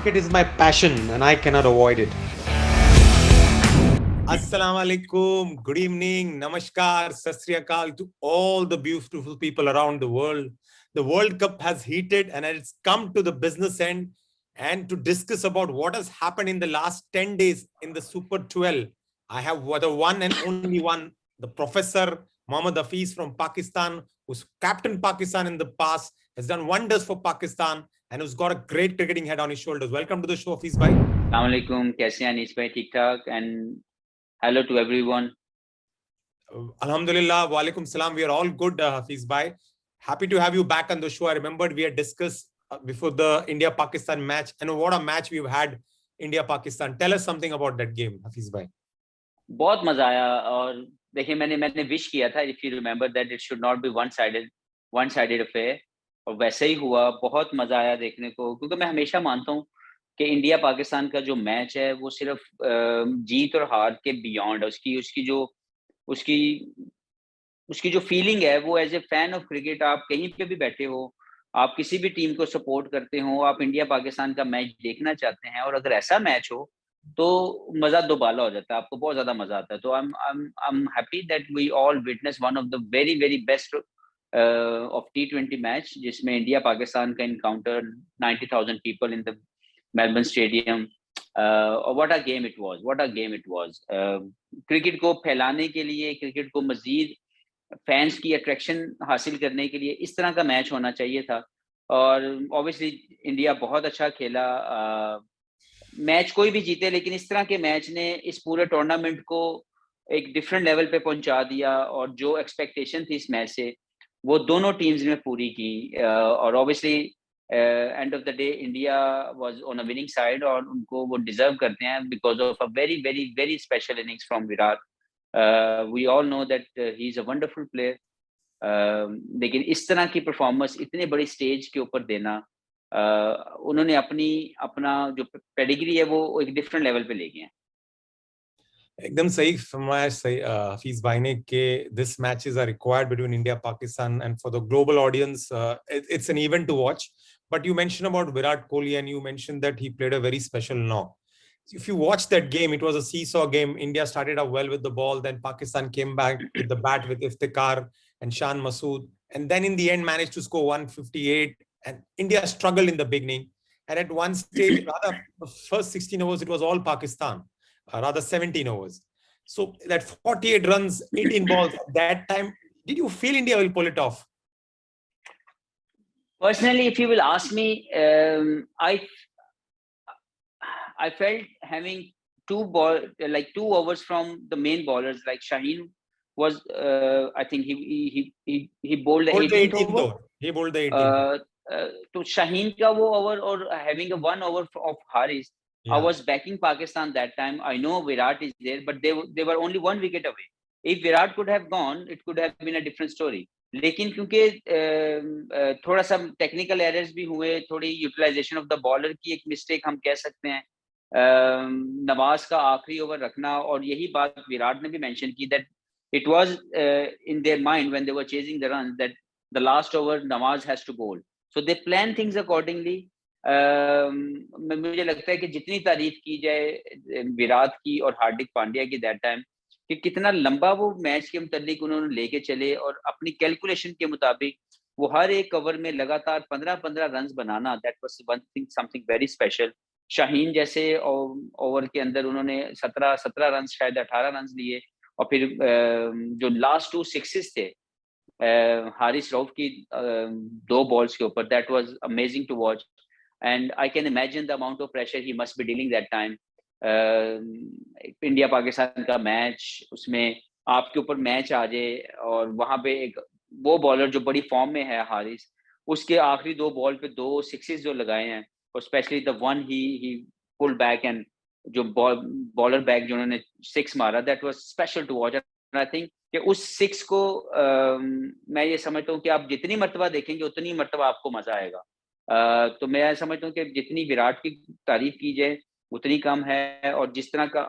Cricket is my passion and I cannot avoid it. Assalamu alaikum, good evening, namaskar, sat sri akal to all the beautiful people around the world. The World Cup has heated and it's come to the business end. And to discuss about what has happened in the last 10 days in the Super 12, I have the one and only one, the Professor Mohammad Hafiz from Pakistan, who's captained Pakistan in the past, has done wonders for Pakistan, and who's got a great cricketing head on his shoulders. Welcome to the show, Hafiz bhai. Assalamu alaikum, kaise hain Anis bhai, theek thaak, and hello to everyone. Alhamdulillah, wa alaikum salam. We are all good, Hafiz bhai. Happy to have you back on the show. I remembered we had discussed before the India-Pakistan match, and what a match we've had, India-Pakistan. Tell us something about that game, Hafiz bhai. बहुत मजा आया और देखिए मैंने wish किया था, if you remember, that it should not be one-sided affair, और वैसे ही हुआ. बहुत मजा आया देखने को, क्योंकि मैं हमेशा मानता हूँ कि इंडिया पाकिस्तान का जो मैच है वो सिर्फ जीत और हार के बियॉन्ड है. उसकी जो फीलिंग है वो as a fan of cricket, आप कहीं पे भी बैठे हो, आप किसी भी टीम को सपोर्ट करते हो, आप इंडिया पाकिस्तान का मैच देखना चाहते हैं, और अगर ऐसा मैच हो तो मजा दोबाला हो जाता है, आपको बहुत ज्यादा मजा आता है. तो I am happy that we all witness one of the very very best of T20 match, जिसमें इंडिया पाकिस्तान का encounter 90,000 people in the Melbourne stadium. What a game it was. Cricket को फैलाने के लिए, क्रिकेट को मजीद फैंस की attraction हासिल करने के लिए इस तरह का मैच होना चाहिए था. और ऑब्वियसली इंडिया बहुत अच्छा खेला. मैच कोई भी जीते, लेकिन इस तरह के मैच ने इस पूरे टूर्नामेंट को एक डिफरेंट लेवल पे पहुंचा दिया, और जो एक्सपेक्टेशन थी इस मैच से वो दोनों टीम्स ने पूरी की. और obviously end of the day India was on a winning side, और उनको वो डिजर्व करते हैं because of a very very very special innings from Virat. We all know that he is a wonderful player. लेकिन इस तरह की परफॉर्मेंस इतने बड़ी स्टेज के ऊपर देना, उन्होंने अपना जो पेडिग्री है वो एक डिफरेंट लेवल पे ले गए हैं. एकदम सही फरमाया हफीज भाई ने कि this matches are required between India Pakistan, and for the global audience it's an event to watch. But you mentioned about Virat Kohli, and you mentioned that he played a very special knock. If you watch that game, it was a seesaw game. India started out well with the ball, then Pakistan came back with the bat with Iftikhar and Shan Masood, and then in the end managed to score 158, and India struggled in the beginning, and at one stage, rather the first 16 overs, it was all Pakistan. Rather 17 overs. So that 48 runs, 18 balls at that time, did you feel India will pull it off? Personally, if you will ask me, I felt having two overs from the main bowlers, like Shaheen was, I think he bowled the 18th over. He bowled the 18th. तो Shaheen का वो over और having a 1 over of Haris. Yeah. I was backing Pakistan that time. I know Virat is there, but they were only 1 wicket away. If Virat could have gone, it could have been a different story. लेकिन क्योंकि थोड़ा सा technical errors भी हुए, थोड़ी utilisation of the bowler की एक mistake हम कह सकते हैं, नवाज का आखिरी ओवर रखना, और यही बात विराट ने भी मेंशन की that it was in their mind when they were chasing the run that the last over Nawaz has to bowl. So they plan things accordingly. मुझे लगता है कि जितनी तारीफ की जाए विराट की और हार्दिक पांड्या की दैट टाइम, कि कितना लंबा वो मैच के मुताबिक उन्होंने लेके चले, और अपनी कैलकुलेशन के मुताबिक वो हर एक ओवर में लगातार 15-15 run banana, that was one thing, something very special. Shaheen जैसे ओवर के अंदर उन्होंने 17 रन, शायद 18 रन लिए, और फिर जो लास्ट 2 सिक्सेस थे हारिस रऊफ की 2 बॉल्स के ऊपर, that was amazing to watch. And I can imagine the amount of pressure he must be dealing that time. India Pakistan का मैच, उसमें आपके ऊपर मैच आ जाए, और वहां पे एक वो बॉलर जो बड़ी फॉर्म में है हारिस, उसके आखिरी 2 बॉल पे 2 सिक्सेस जो लगाए हैं, और specially the one he pull back, and जो बॉलर बैक जो उन्होंने 6 मारा, that was special to watch. I think कि उस 6 को मैं ये समझता हूँ कि आप जितनी मर्तबा देखेंगे उतनी मर्तबा आपको मजा आएगा. तो मैं समझता हूँ कि जितनी विराट की तारीफ की जाए उतनी कम है, और जिस तरह का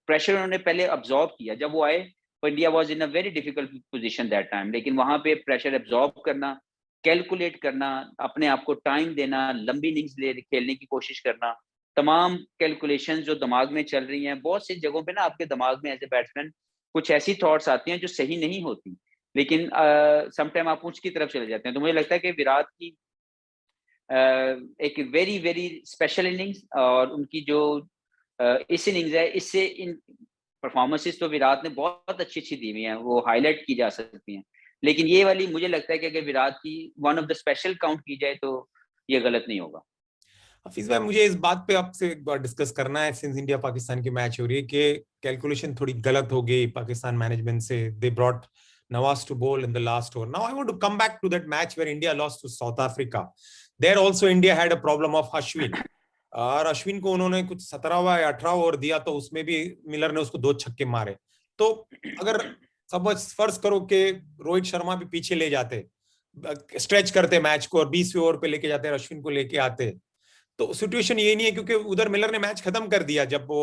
प्रेशर उन्होंने पहले अब्सॉर्ब किया जब वो आए, India was in a very difficult position that time, लेकिन वहां पे प्रेशर अब्सॉर्ब करना, कैलकुलेट करना, अपने आप को टाइम देना, लंबी इनिंग्स खेलने की कोशिश करना, तमाम कैलकुलेशंस जो दिमाग में चल रही हैं, बहुत सी जगहों पे ना आपके दिमाग में एज ए बैट्समैन कुछ ऐसी थॉट्स आती हैं जो सही नहीं होती, लेकिन सम टाइम आप उसकी तरफ चले जाते हैं। तो मुझे लगता है कि विराट की एक वेरी वेरी स्पेशल इनिंग्स, और उनकी जो इस इनिंग्स है, इससे इन परफॉर्मेंसेस तो विराट ने बहुत अच्छी अच्छी दी हुई हैं, वो हाईलाइट की जा सकती हैं, लेकिन ये वाली मुझे लगता है कि अगर विराट की one of the special count की जाए तो ये गलत नहीं होगा। हफीज भाई, मुझे इस बात पे आपसे एक बार डिस्कस करना है। सिंस इंडिया पाकिस्तान की मैच हो रही है कि कैलकुलेशन थोड़ी गलत हो गई पाकिस्तान मैनेजमेंट से। They brought Nawaz to bowl in the last over. Now I want to come back to that match where India lost to South Africa. There also India had a problem of Ashwin. और अश्विन को उन्होंने कुछ 17वां या 18वां over दिया, तो उसमें भी Miller ने उसको 2 छक्के मारे। तो अगर समझ फर्ज करो कि रोहित शर्मा भी पीछे ले जाते, स्ट्रेच करते मैच को और 20वें ओवर पे लेके जाते, अश्विन को लेके आते, तो सिचुएशन ये नहीं है, क्योंकि उधर मिलर ने मैच खत्म कर दिया जब वो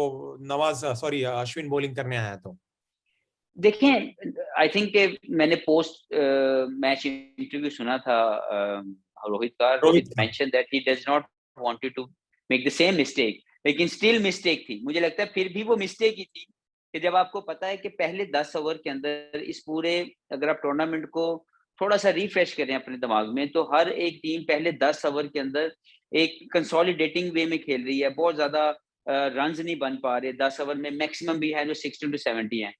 अश्विन बॉलिंग करने आया। तो देखें, आई थिंक कि मैंने पोस्ट मैच इंटरव्यू सुना था रोहित का। Rohit mention that he does not wanted to make the same mistake, लेकिन स्टिल मिस्टेक थी। मुझे लगता है फिर भी वो मिस्टेक ही थी कि जब आपको पता है कि पहले 10 ओवर के अंदर इस पूरे, अगर आप टूर्नामेंट को थोड़ा सा रिफ्रेश करें अपने दिमाग में, तो हर एक टीम पहले 10 ओवर के अंदर एक कंसोलिडेटिंग वे में खेल रही है, बहुत ज्यादा रन्स नहीं बन पा रहे। 10 ओवर में मैक्सिमम भी है जो 60 to 70 है।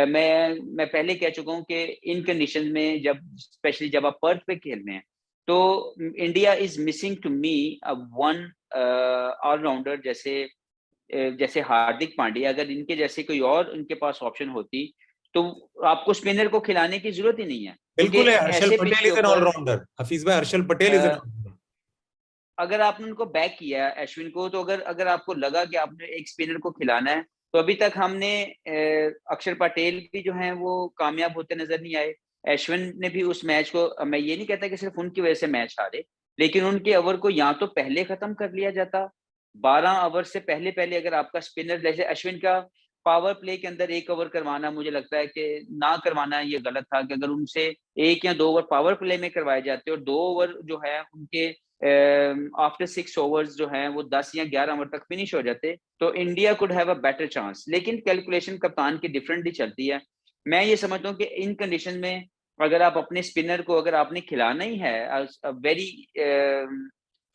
मैं पहले कह चुका हूँ कि इन कंडीशन में, जब स्पेशली जब आप पर्थ पे खेल रहे हैं, तो India is missing to me one allrounder जैसे हार्दिक पांड्या। अगर इनके जैसे कोई और इनके पास ऑप्शन होती तो आपको स्पिनर को खिलाने की जरूरत ही नहीं है। बिल्कुल है, Harshal Patel is an allrounder. Hafeez भाई, Harshal Patel is an allrounder. अगर आपने उनको बैक किया अश्विन को, तो अगर आपको लगा कि आपने एक स्पिनर को खिलाना है, तो अभी तक हमने अक्षर पटेल भी जो हैं वो कामयाब होते नजर नहीं आए। अश्विन ने भी उस मैच को, मैं ये नहीं कहता कि सिर्फ उनकी वजह से मैच हारे, लेकिन उनके ओवर को या तो पहले खत्म कर लिया जाता, 12 ओवर से पहले पहले अगर आपका स्पिनर, जैसे अश्विन का पावर प्ले के अंदर 1 ओवर करवाना, मुझे लगता है कि ना करवाना ये गलत था, कि अगर उनसे 1 या 2 ओवर पावर प्ले में करवाए जाते और 2 ओवर जो है उनके आफ्टर 6 ओवर्स जो हैं वो 10 या 11 ओवर तक फिनिश हो जाते, तो India could have a better chance. लेकिन कैलकुलेशन कप्तान की डिफरेंटली चलती है। मैं ये समझता हूँ कि इन कंडीशन में अगर आप अपने स्पिनर को, अगर आपने खिलाना ही है वेरी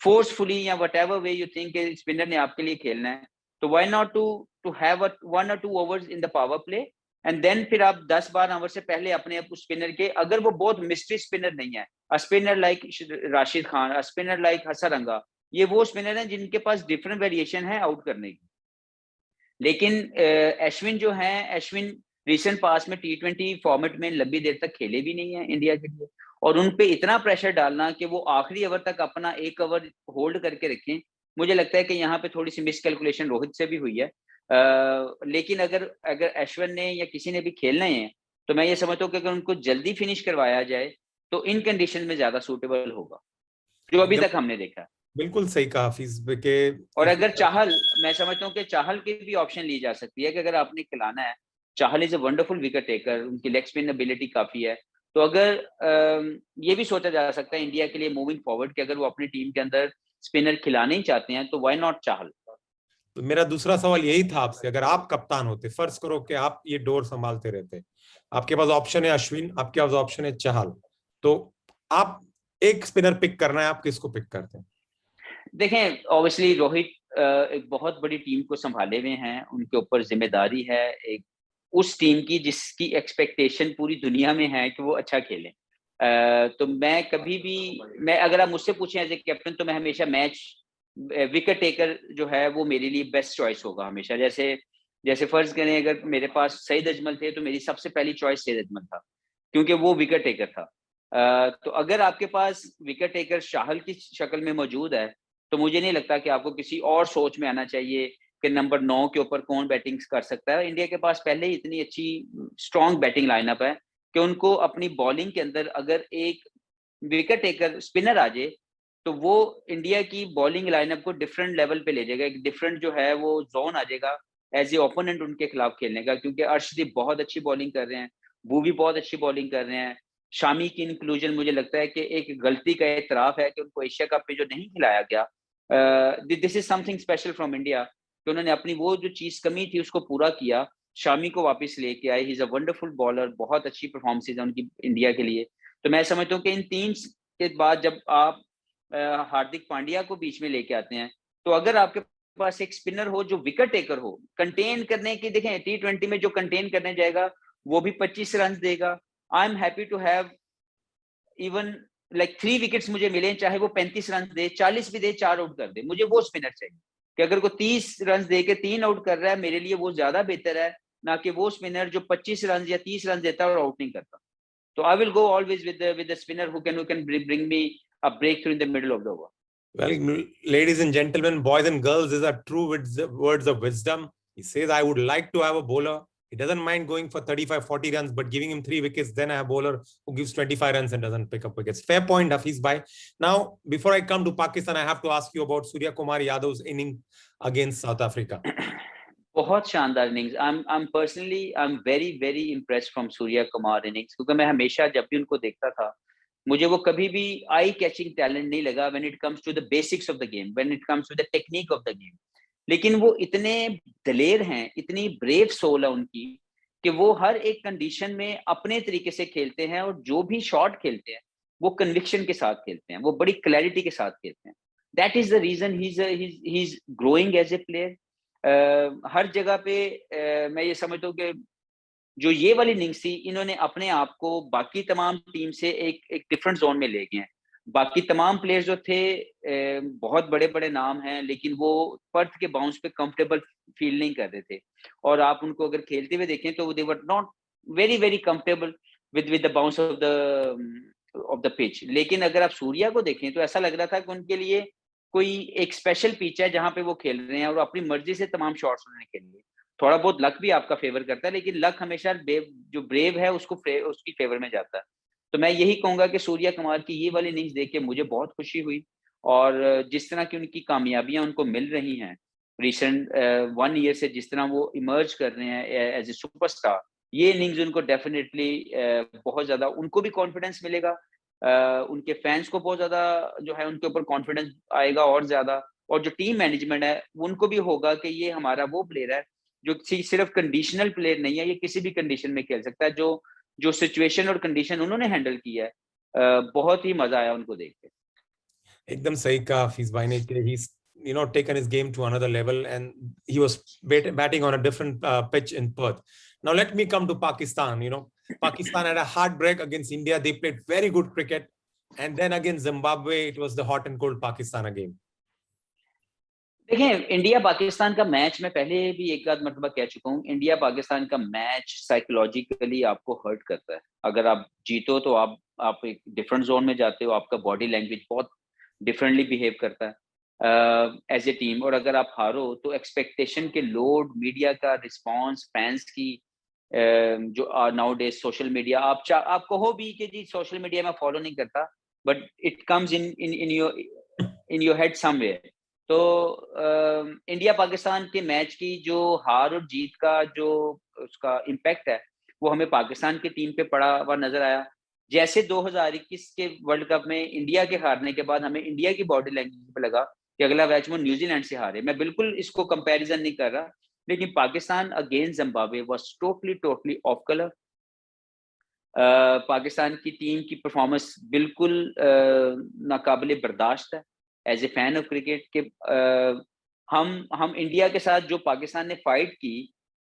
फोर्सफुली या whatever way you think spinner ने आपके लिए खेलना है, तो why not to have 1 or 2 overs in the power play, and then फिर आप 10-12 ओवर से पहले अपने स्पिनर के, अगर वो बहुत मिस्ट्री स्पिनर नहीं है, a spinner like Rashid Khan, a spinner like Hasaranga, ये वो स्पिनर हैं जिनके पास डिफरेंट वेरिएशन है आउट करने की। लेकिन अश्विन जो है, अश्विन रिसेंट पास में T20 फॉर्मेट में लंबी देर तक खेले भी नहीं है इंडिया के लिए, और उन पे इतना प्रेशर डालना कि वो आखिरी ओवर तक अपना 1 ओवर होल्ड करके रखें, मुझे लगता है कि यहाँ पे थोड़ी सी मिसकैलकुलेशन रोहित से भी हुई है। लेकिन अगर अश्विन ने या किसी ने भी खेलना है, तो मैं ये समझता हूँ कि अगर उनको जल्दी फिनिश करवाया जाए तो इन कंडीशन में ज्यादा सूटेबल होगा, जो अभी तक हमने देखा। बिल्कुल सही कहा हफीज के। और अगर चाहल, मैं समझता हूँ कि चाहल की भी ऑप्शन ली जा सकती है कि अगर आपने खिलाना है, Chahal is a wonderful wicket taker, उनकी लेग स्पिन एबिलिटी काफी है, तो अगर ये भी सोचा जा सकता है इंडिया के लिए मूविंग फॉरवर्ड कि अगर वो अपनी टीम के अंदर स्पिनर खिलाने ही चाहते हैं तो व्हाई नॉट चाहल। तो मेरा दूसरा सवाल यही था आपसे, अगर आप कप्तान होते, फर्ज करो कि आप ये डोर संभालते रहते, आपके पास ऑप्शन है अश्विन, आपके पास ऑप्शन है चाहल, तो आप एक स्पिनर पिक करना है, आप किसको पिक करते हैं? देखें, ऑब्वियसली रोहित एक बहुत बड़ी टीम को संभाले हुए हैं, उनके ऊपर जिम्मेदारी है एक उस टीम की जिसकी एक्सपेक्टेशन पूरी दुनिया में है कि वो अच्छा खेले। तो मैं कभी भी, मैं अगर आप मुझसे पूछें एज ए कैप्टन, तो मैं हमेशा मैच विकेट टेकर जो है वो मेरे लिए बेस्ट चॉइस होगा हमेशा। जैसे फर्ज करें अगर मेरे पास सईद अजमल थे, तो मेरी सबसे पहली चॉइस सईद अजमल था, क्योंकि वो विकेट टेकर था। तो अगर आपके पास विकेट टेकर चाहल की शक्ल में मौजूद है, तो मुझे नहीं लगता कि आपको किसी और सोच में आना चाहिए कि नंबर 9 के ऊपर कौन बैटिंग कर सकता है। इंडिया के पास पहले ही इतनी अच्छी स्ट्रॉन्ग बैटिंग लाइनअप है कि उनको अपनी बॉलिंग के अंदर अगर एक विकेट टेकर स्पिनर आ जाए, तो वो इंडिया की बॉलिंग लाइनअप को डिफरेंट लेवल पे ले जाएगा, एक डिफरेंट जो है वो जोन आ जाएगा एज ए ओपोनेंट उनके खिलाफ खेलने का। क्योंकि अर्शदीप बहुत अच्छी बॉलिंग कर रहे हैं, वो भी बहुत अच्छी बॉलिंग कर रहे हैं, शामी की इंक्लूजन मुझे लगता है कि एक गलती का एतराफ है कि उनको एशिया कप में जो नहीं खिलाया गया, this is something special from India, कि उन्होंने अपनी वो जो चीज कमी थी उसको पूरा किया, शामी को वापस लेके आए। ही इज अ वंडरफुल बॉलर, बहुत अच्छी परफॉर्मेंसेज है उनकी इंडिया के लिए। तो मैं समझता हूँ कि इन 3 के बाद जब आप हार्दिक पांड्या को बीच में लेके आते हैं, तो अगर आपके पास एक स्पिनर हो जो विकेट टेकर हो, कंटेन करने की, देखें T20 में जो कंटेन करने जाएगा वो भी 25 रन देगा। I am happy to have even like 3 wickets मुझे मिले, चाहे वो 35 रन दे, 40 भी दे, 4 आउट कर दे, मुझे वो स्पिनर चाहिए। कि अगर वो 30 रन दे के 3 आउट कर रहा है, मेरे लिए वो ज्यादा बेहतर है ना कि वो स्पिनर जो 25 रन या 30 रन देता है और आउट नहीं करता। तो I will go always with the spinner who can bring me a breakthrough in the middle of the over. Well, ladies and gentlemen, boys and girls, these are true words of wisdom. He says, I would like to have a bowler. He doesn't mind going for 35, 40 runs, but giving him 3 wickets, then I have a bowler who gives 25 runs and doesn't pick up wickets. Fair point, Hafiz bhai. Now, before I come to Pakistan, I have to ask you about Surya Kumar Yadav's inning against South Africa. बहुत शानदार innings. I'm personally I'm very impressed from Surya Kumar innings, क्योंकि मैं हमेशा जब भी उनको देखता था, मुझे वो कभी भी आई कैचिंग टैलेंट नहीं लगा when it comes to the basics of the game, when it comes to the technique of the game. लेकिन वो इतने दलेर हैं, इतनी ब्रेव सोल है उनकी, कि वो हर एक कंडीशन में अपने तरीके से खेलते हैं, और जो भी शॉट खेलते हैं वो कन्विक्शन के साथ खेलते हैं, वो बड़ी क्लैरिटी के साथ खेलते हैं। That is the reason he is growing as a player. हर जगह पे मैं ये समझता हूँ कि जो ये वाली इनिंग्स थी, इन्होंने अपने आप को बाकी तमाम टीम से एक डिफरेंट जोन में ले गए हैं। बाकी तमाम प्लेयर्स जो थे बहुत बड़े बड़े नाम हैं, लेकिन वो पर्थ के बाउंस पे कंफर्टेबल फील नहीं कर रहे थे, और आप उनको अगर खेलते हुए देखें तो they were not very comfortable with the bounce of the pitch. लेकिन अगर आप सूर्या को देखें तो ऐसा लग रहा था कि उनके लिए कोई एक स्पेशल पिच है जहां पे वो खेल रहे हैं, और अपनी मर्जी से तमाम शॉट्स उन्होंने खेल लिए। थोड़ा बहुत लक भी आपका फेवर करता है, लेकिन लक हमेशा जो ब्रेव है उसकी फेवर में जाता है। तो मैं यही कहूंगा कि सूर्या कुमार की ये वाली इनिंग्स देख के मुझे बहुत खुशी हुई, और जिस तरह की उनकी कामयाबियां उनको मिल रही हैं रिसेंट 1 ईयर से, जिस तरह वो इमर्ज कर रहे हैं एज ए सुपरस्टार, ये इनिंग्स उनको डेफिनेटली बहुत ज्यादा, उनको भी कॉन्फिडेंस मिलेगा, उनके फैंस को बहुत ज्यादा जो है उनके ऊपर कॉन्फिडेंस आएगा और ज्यादा, और जो टीम मैनेजमेंट है उनको भी होगा कि ये हमारा वो प्लेयर है जो सिर्फ कंडीशनल प्लेयर नहीं है, ये किसी भी कंडीशन में खेल सकता है। जो सिचुएशन और कंडीशन उन्होंने हैंडल की है, बहुत ही मजा आया उनको देख के। एकदम सही कहा हाफिज भाई ने कि he's taken his game to another level, and he was batting on a different pitch in Perth. Now let me come to Pakistan. Pakistan had a hard break against India. They played very good cricket, and then against Zimbabwe it was the hot and cold Pakistan again. देखें, India Pakistan का match मैं पहले भी एक आध मरतबा कह चुका हूँ, इंडिया पाकिस्तान का मैच साइकोलॉजिकली आपको हर्ट करता है। अगर आप जीतो तो आप एक डिफरेंट जोन में जाते हो, आपका बॉडी लैंग्वेज बहुत डिफरेंटली बिहेव करता है एज ए टीम, और अगर आप हारो तो एक्सपेक्टेशन के लोड, मीडिया का रिस्पॉन्स, फैंस की जो नाउ डेज सोशल मीडिया, आप कहो भी कि जी सोशल मीडिया में फॉलो नहीं करता, but it comes in your head somewhere. तो इंडिया पाकिस्तान के मैच की जो हार और जीत का जो उसका इम्पैक्ट है, वो हमें पाकिस्तान की टीम पे पड़ा हुआ नजर आया। जैसे 2021 के वर्ल्ड कप में इंडिया के हारने के बाद हमें इंडिया की बॉडी लैंग्वेज पे लगा कि अगला मैच वो न्यूजीलैंड से हारे। मैं बिल्कुल इसको कंपैरिजन नहीं कर रहा, लेकिन Pakistan against Zimbabwe was totally off colour. Pakistan की टीम की परफॉर्मेंस बिल्कुल नाकाबिले बर्दाश्त है as a fan of cricket के। हम इंडिया के साथ जो पाकिस्तान ने फाइट की,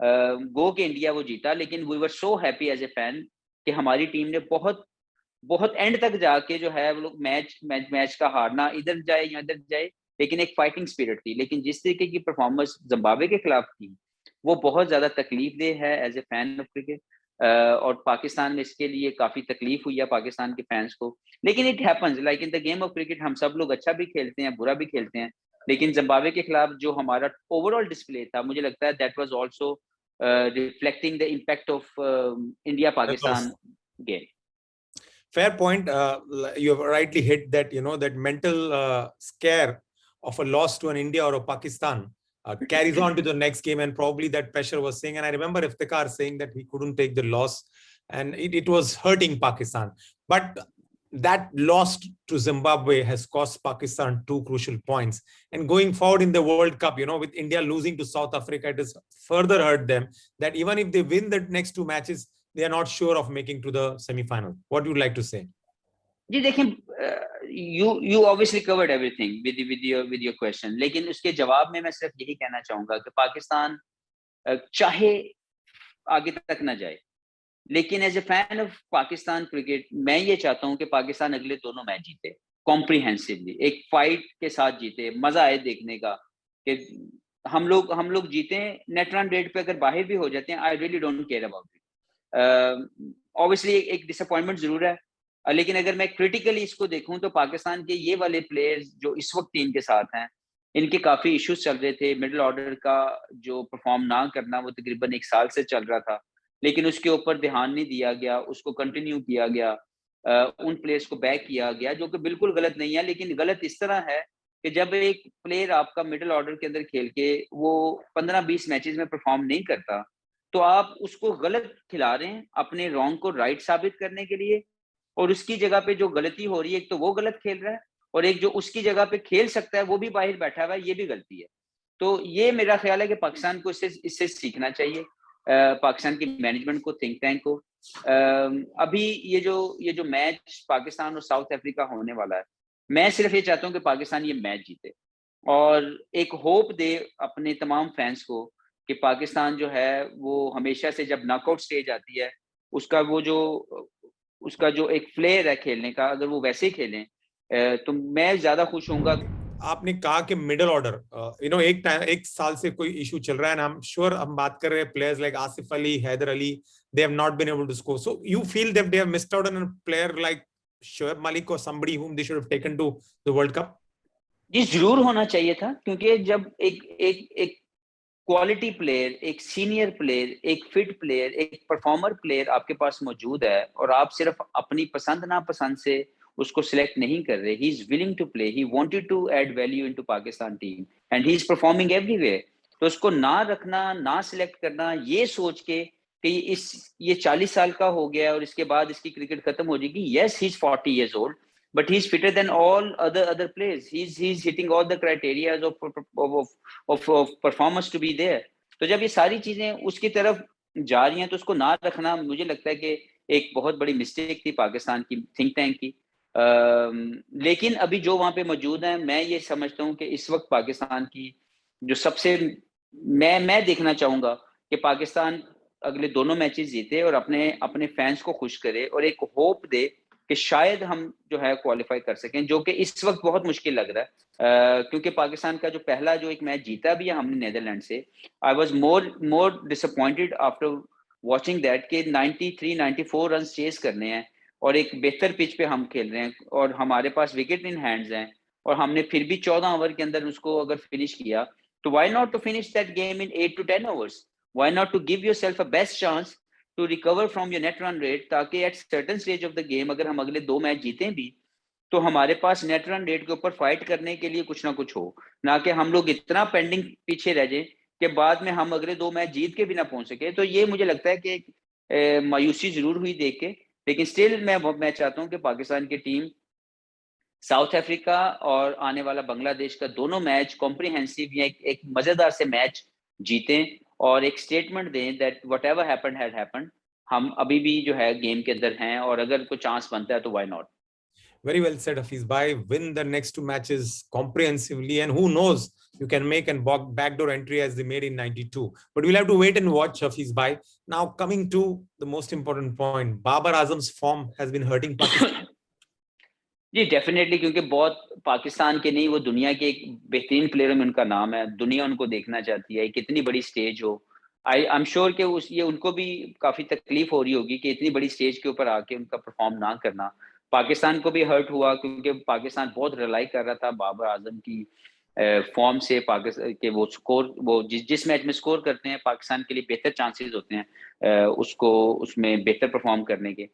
गो के इंडिया वो जीता, लेकिन we were so happy as a fan कि हमारी टीम ने बहुत एंड तक जाके जो है वो लोग मैच का हारना, इधर जाए या इधर जाए, लेकिन एक फाइटिंग स्पिरिट थी। लेकिन जिस तरीके की परफॉर्मेंस जिम्बाब्वे के खिलाफ थी, वो बहुत ज्यादा तकलीफ दे है as a fan of cricket, और पाकिस्तान में इसके लिए काफी तकलीफ हुई है पाकिस्तान के फैंस को। लेकिन it happens, like in the game of cricket, हम सब लोग अच्छा भी खेलते हैं, बुरा भी खेलते हैं, लेकिन जिम्बाब्वे के खिलाफ जो हमारा ओवरऑल डिस्प्ले था, मुझे लगता है that was also reflecting the impact of India Pakistan game. Fair point. You have rightly hit that, that mental scare of a loss to an India or a Pakistan carries on to the next game, and probably that pressure was saying. And I remember Iftikhar saying that he couldn't take the loss and it was hurting Pakistan. But that loss to Zimbabwe has cost Pakistan 2 crucial points. And going forward in the World Cup, with India losing to South Africa, it has further hurt them that even if they win the next 2 matches, they are not sure of making to the semi-final. What would you like to say? जी देखिए, you obviously covered everything with your question, लेकिन उसके जवाब में मैं सिर्फ यही कहना चाहूंगा कि पाकिस्तान चाहे आगे तक ना जाए, लेकिन as a fan of Pakistan cricket मैं ये चाहता हूं कि पाकिस्तान अगले दोनों मैच जीते कॉम्प्रिहेंसिवली, एक फाइट के साथ जीते, मजा आए देखने का कि हम लोग जीते। नेट रन रेट पे अगर बाहर भी हो जाते हैं, I really don't care about it. Obviously एक डिसअपॉइंटमेंट जरूर है, लेकिन अगर मैं क्रिटिकली इसको देखूं तो पाकिस्तान के ये वाले प्लेयर्स जो इस वक्त टीम के साथ हैं, इनके काफी इश्यूज चल रहे थे। मिडिल ऑर्डर का जो परफॉर्म ना करना वो तकरीबन 1 साल से चल रहा था, लेकिन उसके ऊपर ध्यान नहीं दिया गया, उसको कंटिन्यू किया गया, उन प्लेयर्स को बैक किया गया, जो कि बिल्कुल गलत नहीं है। लेकिन गलत इस तरह है कि जब एक प्लेयर आपका मिडिल ऑर्डर के अंदर खेल के वो 15-20 मैचेस में परफॉर्म नहीं करता, तो आप उसको गलत खिला रहे हैं अपने रॉन्ग को राइट साबित करने के लिए, और उसकी जगह पे जो गलती हो रही है, एक तो वो गलत खेल रहा है और एक जो उसकी जगह पे खेल सकता है वो भी बाहर बैठा हुआ है, ये भी गलती है। तो ये मेरा ख्याल है कि पाकिस्तान को इससे सीखना चाहिए, पाकिस्तान की मैनेजमेंट को, थिंक टैंक को। अभी ये जो मैच पाकिस्तान और साउथ अफ्रीका होने वाला है, मैं सिर्फ ये चाहता हूँ कि पाकिस्तान ये मैच जीते और एक होप दे अपने तमाम फैंस को कि पाकिस्तान जो है वो हमेशा से जब नॉकआउट स्टेज आती है, उसका जो एक फ्लेयर है खेलने का, अगर वो वैसे ही खेलें तो मैं ज्यादा खुश होऊंगा। आपने कहा कि मिडिल ऑर्डर एक साल से कोई इशू चल रहा है, आई एम श्योर हम बात कर रहे हैं players like Asif Ali, Haider Ali, they have not been able to score, so you feel that they have missed out on a player like Shoaib Malik और somebody whom they should have taken to the World Cup? जी जरूर होना चाहिए था, क्योंकि जब एक quality player, एक सीनियर प्लेयर, एक फिट प्लेयर, एक परफॉर्मर प्लेयर आपके पास मौजूद है और आप सिर्फ अपनी पसंद नापसंद से उसको सिलेक्ट नहीं कर रहे, he is willing to play, he wanted to add value into Pakistan team and he is performing everywhere, तो उसको ना रखना, ना सिलेक्ट करना ये सोच के कि ये 40 साल का हो गया और इसके बाद इसकी क्रिकेट खत्म हो जाएगी। Yes, he is 40 years old, but he's fitter than all other players. He's hitting all the criteria of performance to be there. तो जब ये सारी चीजें उसकी तरफ जा रही हैं तो उसको ना रखना मुझे लगता है कि एक बहुत बड़ी मिस्टेक थी पाकिस्तान की थिंक टैंक की। लेकिन अभी जो वहां पे मौजूद हैं, मैं ये समझता हूँ कि इस वक्त पाकिस्तान की जो सबसे मैं देखना चाहूंगा कि पाकिस्तान अगले दोनों मैचेस जीते और अपने फैंस को खुश करे और एक होप दे कि शायद हम जो है क्वालिफाई कर सकें, जो कि इस वक्त बहुत मुश्किल लग रहा है, क्योंकि पाकिस्तान का जो पहला जो एक मैच जीता भी है हमने नीदरलैंड से, I was more disappointed after watching that कि 93-94 रन चेस करने हैं और एक बेहतर पिच पे हम खेल रहे हैं और हमारे पास विकेट इन हैंड्स हैं और हमने फिर भी 14 ओवर के अंदर उसको अगर फिनिश किया, तो why not to finish that game in 8 to 10 overs? Why not to give yourself a best chance to recover from your net run rate, ताकि at certain stage of the game अगर हम अगले 2 match जीतें भी तो हमारे पास net run rate के ऊपर fight करने के लिए कुछ ना कुछ हो, ना कि हम लोग इतना पेंडिंग पीछे रह जाए कि बाद में हम अगले 2 मैच जीत के भी ना पहुंच सके। तो ये मुझे लगता है कि मायूसी जरूर हुई देख के, लेकिन स्टिल मैं चाहता हूं कि पाकिस्तान की टीम साउथ अफ्रीका और आने वाला बांग्लादेश का दोनों मैच कॉम्प्रिहेंसिव या एक मजेदार से मैच जीतें और एक स्टेटमेंट दें that whatever happened had happened, हम अभी भी जो है गेम के अंदर हैं और अगर कोई चांस बनता है तो why not. Very well said, Hafiz bhai. Win the next 2 matches comprehensively, and who knows, you can make an backdoor entry as they made in 92. But we'll have to wait and watch, Hafiz bhai. Now, coming to the most important point, Babar Azam's form has been hurting Pakistan. जी definitely, क्योंकि बहुत पाकिस्तान के नहीं वो दुनिया के एक बेहतरीन प्लेयरों में उनका नाम है, दुनिया उनको देखना चाहती है, कितनी बड़ी स्टेज हो। आई एम श्योर कि ये उनको भी काफी तकलीफ हो रही होगी कि इतनी बड़ी स्टेज के ऊपर आके उनका परफॉर्म ना करना। पाकिस्तान को भी हर्ट हुआ क्योंकि पाकिस्तान बहुत रिलाई कर रहा था बाबर आजम की फॉर्म से, पाकिस्तान के वो स्कोर, वो जिस मैच में स्कोर करते हैं पाकिस्तान के लिए बेहतर चांसेस होते हैं उसको उसमें बेहतर परफॉर्म करने के,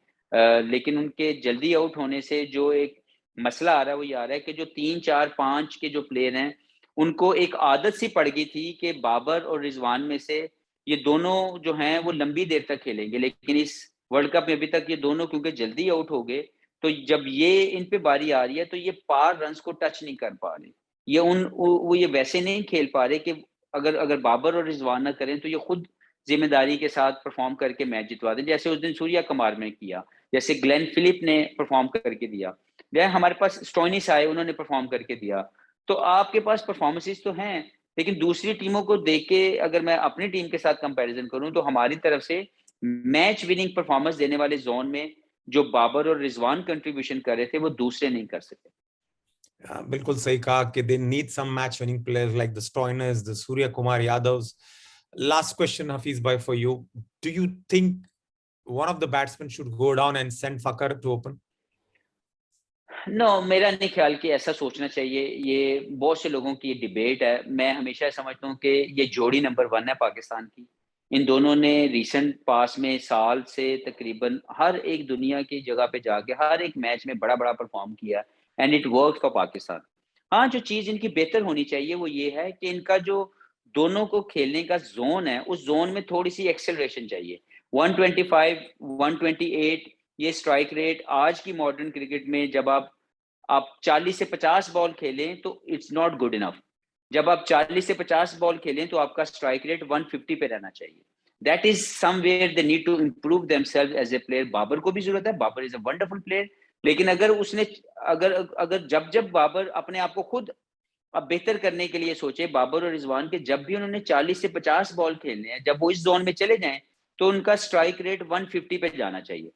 लेकिन उनके जल्दी आउट होने से जो एक मसला आ रहा है वो ये आ रहा है कि जो 3, 4, 5 के जो प्लेयर हैं उनको एक आदत सी पड़ गई थी कि बाबर और रिजवान में से ये दोनों जो हैं वो लंबी देर तक खेलेंगे, लेकिन इस वर्ल्ड कप में अभी तक ये दोनों क्योंकि जल्दी आउट हो गए, तो जब ये इन पे बारी आ रही है तो ये पार रन्स को टच नहीं कर पा रहे। ये वो ये वैसे नहीं खेल पा रहे कि अगर बाबर और रिजवान ना करें तो ये खुद जिम्मेदारी के साथ परफॉर्म करके मैच जितवा दें, जैसे उस दिन सूर्या कुमार ने किया, जैसे ग्लेन फिलिप ने परफॉर्म करके दिया, या हमारे पास स्टोइनिस आए, उन्होंने परफॉर्म करके दिया। तो आपके पास परफॉर्मेंसेस तो हैं, लेकिन दूसरी टीमों को देख के अगर मैं अपनी टीम के साथ कंपैरिजन करूं तो हमारी तरफ से मैच विनिंग परफॉर्मेंस देने वाले जोन में जो बाबर और रिजवान कंट्रीब्यूशन कर रहे थे वो दूसरे नहीं कर सके। बिल्कुल सही कहा कि they need some match winning players like the Stoinis, the Surya Kumar Yadavs. Last question, Hafiz bhai, for you. Do you think one of the batsmen should go down and send Fakhar to open? No मेरा नहीं ख्याल कि ऐसा सोचना चाहिए। ये बहुत से लोगों की डिबेट है। मैं हमेशा समझता हूँ कि ये जोड़ी नंबर 1 है पाकिस्तान की। इन दोनों ने रिसेंट पास में साल से तकरीबन हर एक दुनिया की जगह पे जाके हर एक मैच में बड़ा परफॉर्म किया and it work for Pakistan. हाँ, जो चीज इनकी बेहतर होनी चाहिए वो ये है कि इनका जो दोनों को खेलने का जोन है उस जोन में थोड़ी सी एक्सेलरेशन चाहिए। 125 128 ये स्ट्राइक रेट आज की मॉडर्न क्रिकेट में जब आप 40 से 50 बॉल खेलें तो इट्स नॉट गुड इनफ। जब आप 40 से 50 बॉल खेलें तो आपका स्ट्राइक रेट 150 पे रहना चाहिए। That is somewhere they need to improve themselves as a player. Babar को भी जरूरत है, Babar is a wonderful player, लेकिन अगर उसने अगर जब बाबर अपने आप को खुद अब बेहतर करने के लिए सोचे, बाबर और रिजवान के जब भी उन्होंने 40 से 50 बॉल खेलने हैं, जब वो इस जोन में चले जाएं तो उनका स्ट्राइक रेट 150 पे जाना चाहिए।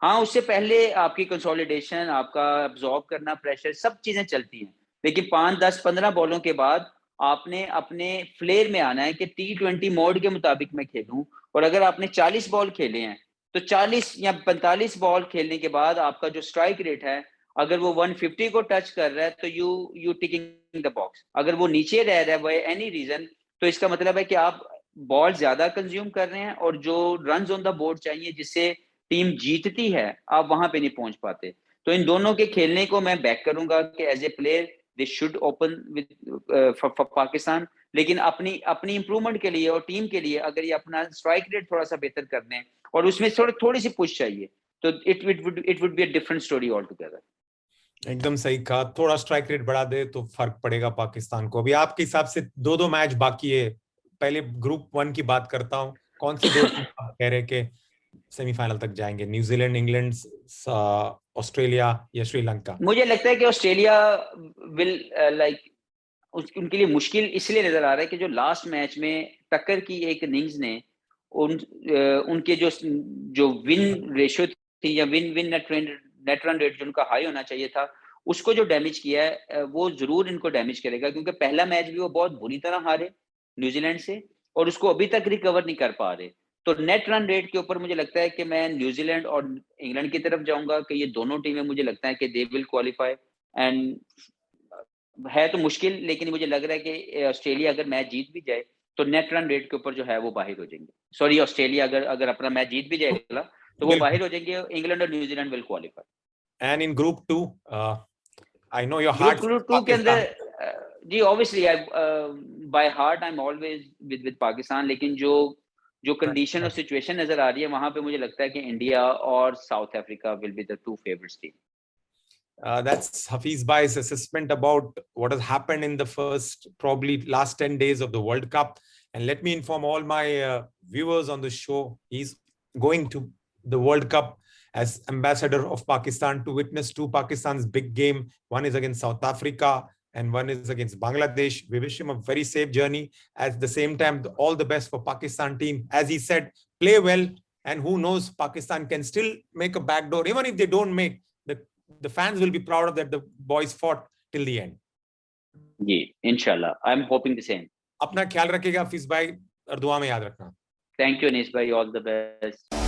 हाँ, उससे पहले आपकी कंसोलिडेशन, आपका अब्सॉर्ब करना प्रेशर, सब चीजें चलती हैं, लेकिन 5 10 15 बॉलों के बाद आपने अपने फ्लेयर में आना है कि T20 मोड के मुताबिक मैं खेलूं। और अगर आपने 40 बॉल खेले हैं तो 40 या 45 बॉल खेलने के बाद आपका जो स्ट्राइक रेट है अगर वो 150 को टच कर रहा है तो यू टिकिंग द बॉक्स। अगर वो नीचे रह रहा है बाय एनी रीजन तो इसका मतलब है कि आप बॉल ज्यादा कंज्यूम कर रहे हैं और जो रन्स ऑन द बोर्ड चाहिए जिससे टीम जीतती है आप वहां पे नहीं पहुंच पाते। तो इन दोनों के खेलने को मैं बैक करूंगा कि as a player they should open with for Pakistan, लेकिन अपनी इंप्रूवमेंट के लिए और टीम के लिए अगर ये अपना स्ट्राइक रेट थोड़ा सा बेहतर कर दें और उसमें थोड़ी सी पुश चाहिए तो it would be a different story all together. एकदम सही कहा, थोड़ा स्ट्राइक रेट बढ़ा दे तो फर्क पड़ेगा पाकिस्तान को। अभी आपके हिसाब से दो मैच बाकी है, पहले ग्रुप 1 की बात करता हूँ। कौन सी दो टीम आप कह रहे कि सेमीफाइनल तक जाएंगे? न्यूजीलैंड, इंग्लैंड, ऑस्ट्रेलिया या श्रीलंका? मुझे लगता है कि ऑस्ट्रेलिया विल लाइक उनके लिए मुश्किल इसलिए नजर आ रहा है कि जो लास्ट मैच में टक्कर की एक इनिंग्स ने उनके जो विन रेशियो थी या विन नेट रन रेट जो उनका हाई होना चाहिए था उसको जो डैमेज किया है वो जरूर इनको डैमेज करेगा, क्योंकि पहला मैच भी वो बहुत बुरी तरह हारे न्यूजीलैंड से और उसको अभी तक रिकवर नहीं कर पा रहे। तो नेट रन रेट के ऊपर मुझे लगता है कि मैं न्यूजीलैंड और इंग्लैंड की तरफ जाऊंगा कि ये दोनों टीमें मुझे लगता है कि दे विल क्वालिफाई। एंड है तो मुश्किल, लेकिन मुझे लग रहा है कि ऑस्ट्रेलिया अगर मैच जीत भी जाए तो नेट रन रेट के ऊपर जो है वो बाहर हो जाएंगे। सॉरी, ऑस्ट्रेलिया अगर अपना मैच जीत भी जाएगा तो वो बाहर हो जाएंगे। इंग्लैंड और New Zealand will qualify. And in group 2 I know your group heart 2 के अंदर जी obviously I by heart I am always with Pakistan, लेकिन जो कंडीशन और सिचुएशन नजर आ रही है वहां पे मुझे लगता है कि इंडिया और south Africa will be the 2 favourites team. That's Hafiz Bhai's assessment about what has happened in the first, probably last 10 days of the World Cup. And let me inform all my viewers on the show, he's going to the World Cup as ambassador of Pakistan to witness 2 Pakistan's big game. One is against South Africa and one is against Bangladesh. We wish him a very safe journey. At the same time, all the best for Pakistan team. As he said, play well, and who knows, Pakistan can still make a backdoor. Even if they don't make, the fans will be proud of that the boys fought till the end. जी इंशाल्लाह, I am hoping the same. अपना ख्याल रखिएगा हाफिज भाई और दुआ में याद रखना। थैंक यू अनीस भाई, ऑल द बेस्ट।